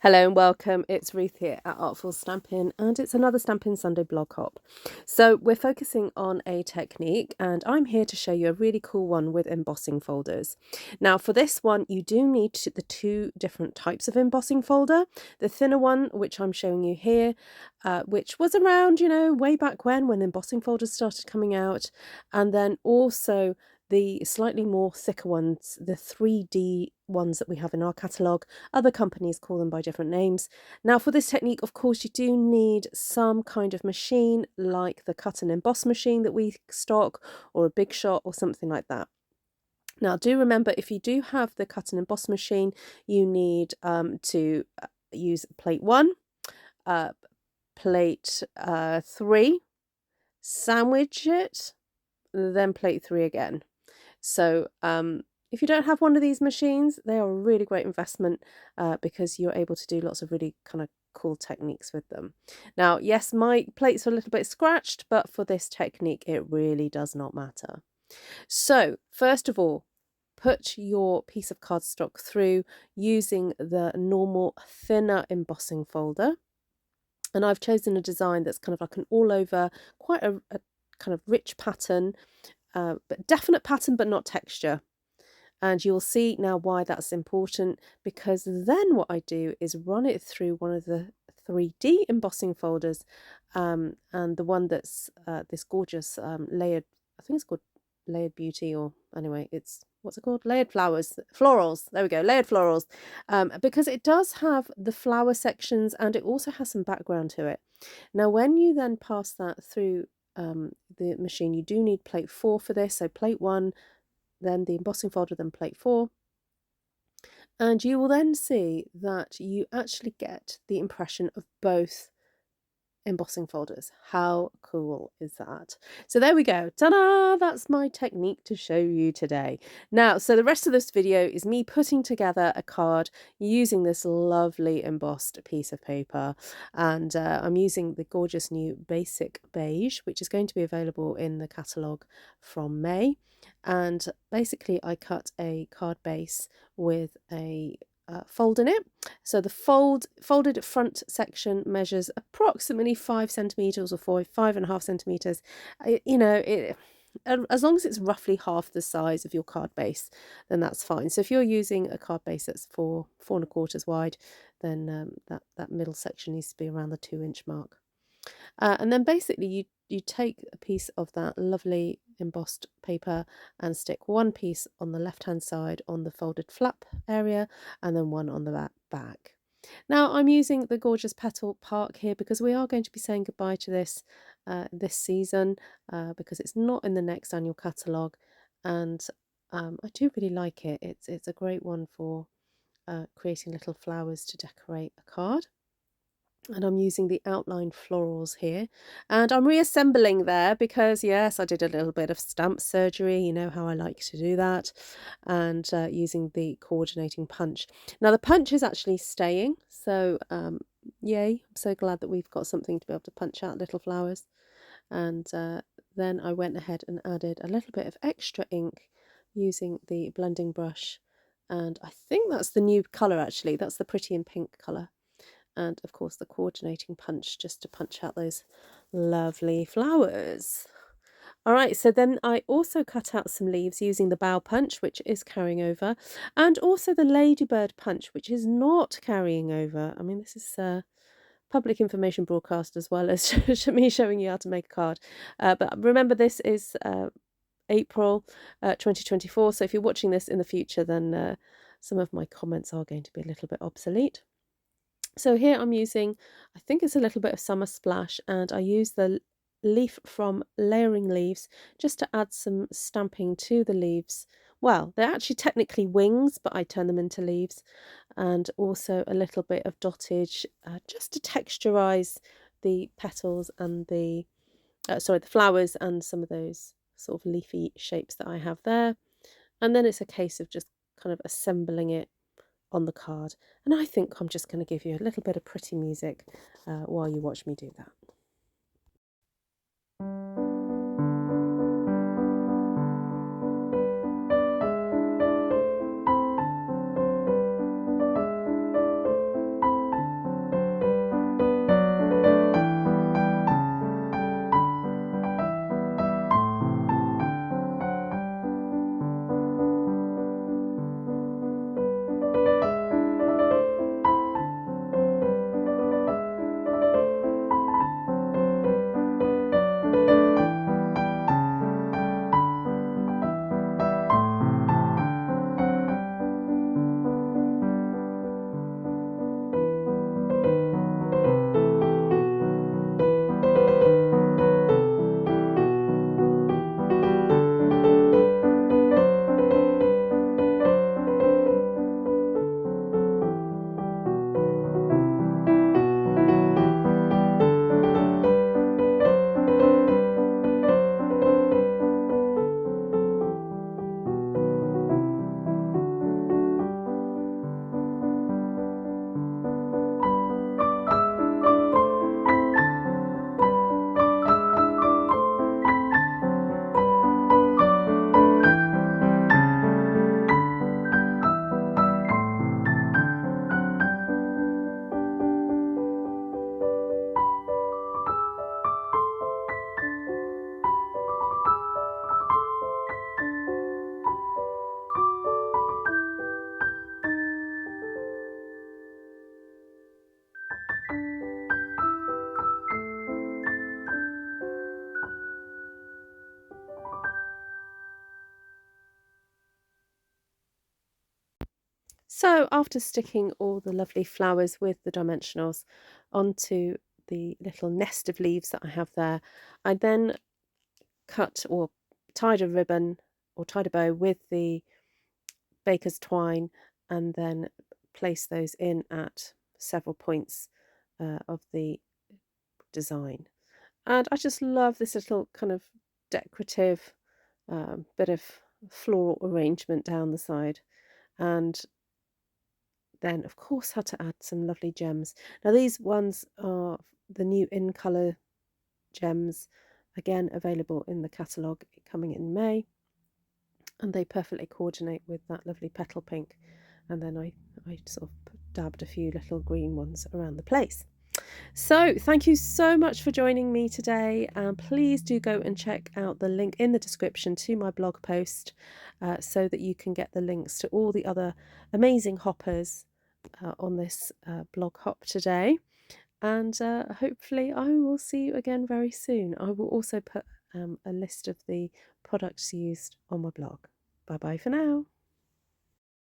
Hello and welcome. It's Ruth here at Artful Stampin, and it's another Stampin' Sunday blog hop. So we're focusing on a technique, and I'm here to show you a really cool one with embossing folders. Now for this one you do need the two different types of embossing folder. The thinner one, which I'm showing you here, which was around, way back when embossing folders started coming out, and then also the slightly more thicker ones, the 3D ones that we have in our catalogue. Other companies call them by different names. Now for this technique, of course, you do need some kind of machine like the cut and emboss machine that we stock, or a Big Shot or something like that. Now do remember, if you do have the cut and emboss machine, you need to use plate 1, plate 3, sandwich it, then plate 3 again. So if you don't have one of these machines, they are a really great investment because you're able to do lots of really kind of cool techniques with them. Now, yes, my plates are a little bit scratched, but for this technique, it really does not matter. So first of all, put your piece of cardstock through using the normal thinner embossing folder. And I've chosen a design that's kind of like an all over, quite a kind of rich pattern, but definite pattern, but not texture. And you'll see now why that's important, because then what I do is run it through one of the 3D embossing folders, and the one that's this gorgeous layered, I think it's called Layered Beauty, or anyway, what's it called? Layered Flowers, Florals, there we go, Layered Florals, because it does have the flower sections and it also has some background to it. Now when you then pass that through the machine, you do need plate 4 for this. So plate 1, then the embossing folder, then plate 4. And you will then see that you actually get the impression of both embossing folders. How cool is that? So there we go. Ta-da! That's my technique to show you today. Now, so the rest of this video is me putting together a card using this lovely embossed piece of paper, and I'm using the gorgeous new Basic Beige, which is going to be available in the catalogue from May. And basically I cut a card base with a fold in it. So the folded front section measures approximately 5 centimeters or 5.5 centimeters. As long as it's roughly half the size of your card base, then that's fine. So if you're using a card base that's 4.25 wide, then that middle section needs to be around the 2-inch mark. And then basically you take a piece of that lovely embossed paper and stick one piece on the left hand side on the folded flap area, and then one on the back. Now I'm using the gorgeous Petal Park here because we are going to be saying goodbye to this this season, because it's not in the next annual catalogue, and I do really like it. It's a great one for creating little flowers to decorate a card. And I'm using the outline florals here, and I'm reassembling there because yes, I did a little bit of stamp surgery, you know how I like to do that, and using the coordinating punch. Now the punch is actually staying, so yay, I'm so glad that we've got something to be able to punch out little flowers. And then I went ahead and added a little bit of extra ink using the blending brush, and I think that's the new colour actually, that's the Pretty in Pink colour. And of course the coordinating punch just to punch out those lovely flowers. All right, so then I also cut out some leaves using the bow punch, which is carrying over, and also the ladybird punch, which is not carrying over. I mean, this is public information broadcast as well as me showing you how to make a card. But remember, this is April 2024, so if you're watching this in the future, then some of my comments are going to be a little bit obsolete. So here I'm using, I think it's a little bit of Summer Splash, and I use the leaf from Layering Leaves just to add some stamping to the leaves. Well, they're actually technically wings, but I turn them into leaves, and also a little bit of dottage just to texturize the petals and the flowers and some of those sort of leafy shapes that I have there. And then it's a case of just kind of assembling it on the card, and I think I'm just going to give you a little bit of pretty music while you watch me do that. So after sticking all the lovely flowers with the dimensionals onto the little nest of leaves that I have there, I then cut or tied a ribbon or tied a bow with the baker's twine and then place those in at several points of the design. And I just love this little kind of decorative bit of floral arrangement down the side. And then, of course, had to add some lovely gems. Now, these ones are the new in colour gems, again available in the catalogue coming in May, and they perfectly coordinate with that lovely petal pink. And then I sort of dabbed a few little green ones around the place. So thank you so much for joining me today, and please do go and check out the link in the description to my blog post so that you can get the links to all the other amazing hoppers on this blog hop today. And hopefully I will see you again very soon. I will also put a list of the products used on my blog. Bye bye for now.